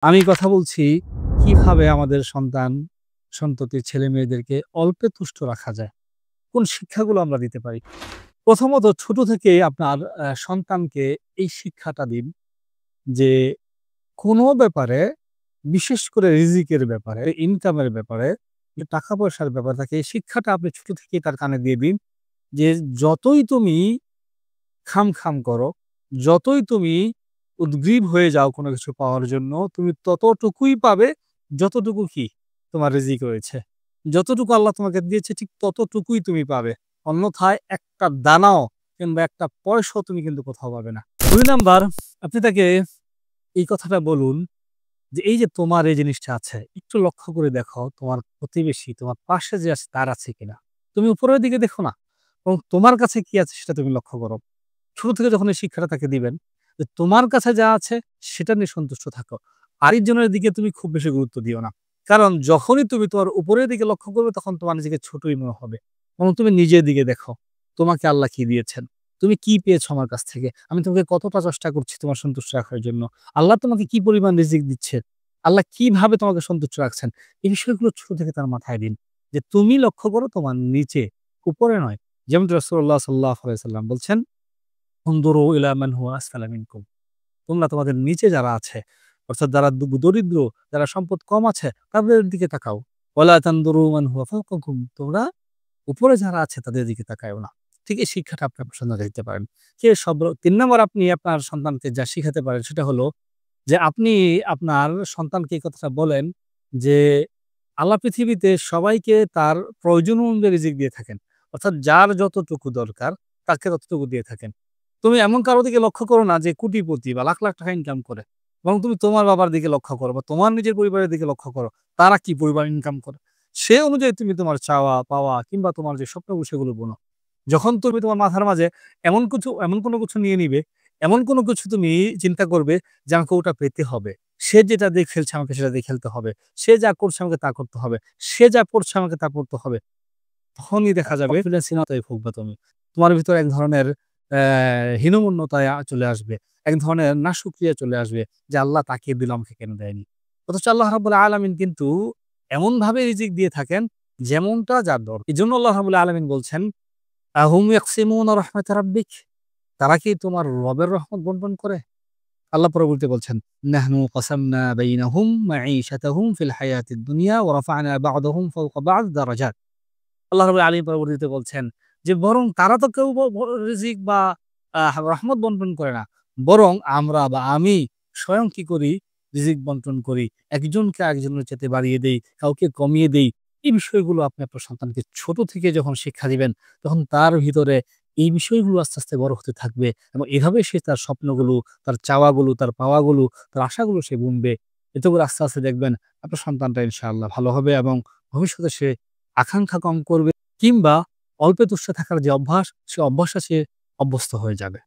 আমি কথা বলছি কিভাবে আমাদের সন্ততির ছেলে-মেয়েদেরকে অল্পে তুষ্ট রাখা যায়। কোন শিক্ষাগুলো আমরা দিতে পারি? প্রথমত ছোট থেকেই আপনার সন্তানকে এই শিক্ষাটা দিন যে কোনো ব্যাপারে বিশেষ করে রিজিকের ব্যাপারে, ইনকামের ব্যাপারে, যে টাকা-পয়সার ব্যাপার থাকে এই শিক্ষাটা আপনি ছোট থেকেই তার কানে দিয়ে দিন যে যতই তুমি খাম করো, যতই তুমি উদগ্রীব হয়ে যাও কোনো কিছু পাওয়ার জন্য, তুমি ততটুকুই পাবে যতটুকু কি তোমার রিজিক রয়েছে। যতটুকু আল্লাহ তোমাকে দিয়েছে ঠিক ততটুকুই তুমি পাবে। অন্যথায় একটা দানাও কিংবা একটা পয়সাও তুমি কিন্তু কোথাও পাবে না। ২ নাম্বার আপনি তাকে এই কথাটা বলুন যে, "এই যে তোমার এই জিনিসটা আছে, একটু লক্ষ্য করে দেখো তোমার প্রতিবেশী, তোমার পাশে যে আছে তার আছে কিনা? তুমি উপরের দিকে দেখো না, এবং তোমার কাছে কি আছে সেটা তুমি লক্ষ্য করো।" ছোট থেকে যখন এই শিক্ষাটা তাকে দিবেন যে তোমার কাছে যা আছে সেটা নিয়ে সন্তুষ্ট থাকো। আরেকজনের দিকে তুমি খুব বেশি গুরুত্ব দিও না। কারণ যখনই তুমি তোমার উপরের দিকে লক্ষ্য করবে তখন তোমার নিজেকে ছোটই মনে হবে। এবং তুমি নিজের দিকে দেখো। তোমাকে আল্লাহ কি দিয়েছেন? তুমি কি পেয়েছো আমার কাছ থেকে? আমি তোমাকে কতটা চেষ্টা করছি তোমার সন্তুষ্ট রাখার জন্য। আল্লাহ তোমাকে কি পরিমাণ রিজিক দিচ্ছে? আল্লাহ কিভাবে তোমাকে সন্তুষ্ট রাখছেন? এই বিষয়গুলো ছোট থেকে তার মাথায় দিন। যে তুমি লক্ষ্য করো তোমার নিচে, উপরে নয়। যেমনটি রাসূলুল্লাহ সাল্লাল্লাহু আলাইহি ওয়াসাল্লাম বলছেন, উনদুরু ইলা মান হুয়া আসফালা মিনকুম। তোমরা তোমাদের নিচে যারা আছে, অর্থাৎ যারা দরিদ্র, যারা সম্পদ কম আছে, তাদের দিকে তাকাও। ওয়ালা তানদুরু মান হুয়া ফাওকাকুম। তোমরা উপরে যারা আছে তাদের দিকে তাকায়ও না। ঠিক এই শিক্ষাটা আপনি আপনার সন্তানকে দিতে পারেন। ৩ নাম্বার আপনি আপনার সন্তানকে যা শিখাতে পারেন সেটা হলো যে আপনি আপনার সন্তানকে এই কথাটা বলেন যে, আল্লাহ পৃথিবীতে সবাইকে তার প্রয়োজন অনুযায়ী রিজিক দিয়ে থাকেন। অর্থাৎ যার যতটুকু দরকার তাকে ততটুকু দিয়ে থাকেন। তুমি এমন কারো দিকে লক্ষ্য করো না যে কোটিপতি বা লাখ, লাখ টাকা ইনকাম করে। বরং তুমি তোমার বাবার দিকে লক্ষ্য করো বা তোমার নিজের পরিবারের দিকে লক্ষ্য করো। তারা কি পরিমাণ ইনকাম করে। সে অনুযায়ী তুমি তোমার চাওয়া, পাওয়া কিংবা তোমার যে স্বপ্নগুলো সেগুলো বুনো। যখন তুমি তোমার মাথার মাঝে এমন কোনো কিছু নিয়ে নিবে, এমন কোনো কিছু তুমি চিন্তা করবে যে আমাকে ওটা পেতে হবে। সে যেটা দিয়ে খেলছে আমাকে সেটা দিয়ে খেলতে হবে। সে যা করছে আমাকে তা করতে হবে। সে যা পড়ছে আমাকে তা পড়তে হবে। তখনই দেখা যাবে কনফিডেন্সহীনতায় ভুগবা তুমি। তোমার ভিতরে এক ধরনের অ্যা হীনমন্যতায় চলে আসবে। এক ধরনের নাশুকরিয়া চলে আসবে যে আল্লাহ তাকে দিল আমাকে কেন দেয়নি? অথচ আল্লাহ রাব্বুল আলামিন কিন্তু এমনভাবে রিজিক দিয়ে থাকেন যেমনটা যার দরকার। এজন্য আল্লাহ রাব্বুল আলামিন বলছেন, আহুম ইয়াকসিমুনা রাহমাতা রাব্বিক। তারা কি তোমার রবের রহমত বন্টন করে? আল্লাহ পরবর্তীতে বলছেন, নাহনু কাসামনা বাইনাহুম মাঈশাতাহুম ফিল হায়াতিদ দুনিয়া ওয়া রাফা'না বা'দাহুম ফাওকা বা'দ দারাজাত। আল্লাহ রাব্বুল আলামিন পরবর্তীতে বলছেন যে, বরং তারা তো কেউ রিজিক বা রহমত বন্টন করে না। বরং আমরা বা আমি স্বয়ং কি করি? রিজিক বন্টন করি। একজনকে আরেকজনের চাইতে বাড়িয়ে দেই, কাউকে কমিয়ে দেই। এই বিষয়গুলো আপনি আপনার সন্তানকে ছোট থেকে যখন শিক্ষা দিবেন, তখন তার ভিতরে এই বিষয়গুলো আস্তে, আস্তে বড় হতে থাকবে এবং এভাবে সে তার স্বপ্নগুলো, তার চাওয়াগুলো, তার পাওয়াগুলো, তার আশাগুলো সে গুনবে। এতে করে আস্তে, আস্তে দেখবেন আপনার সন্তানটা ইনশাআল্লাহ ভালো হবে এবং ভবিষ্যতে সে আকাঙ্খা কম করবে কিংবা অল্পে তুচ্ছ থাকার যে অভ্যাস, সে অভ্যাসটা সে অভ্যস্ত হয়ে যাবে।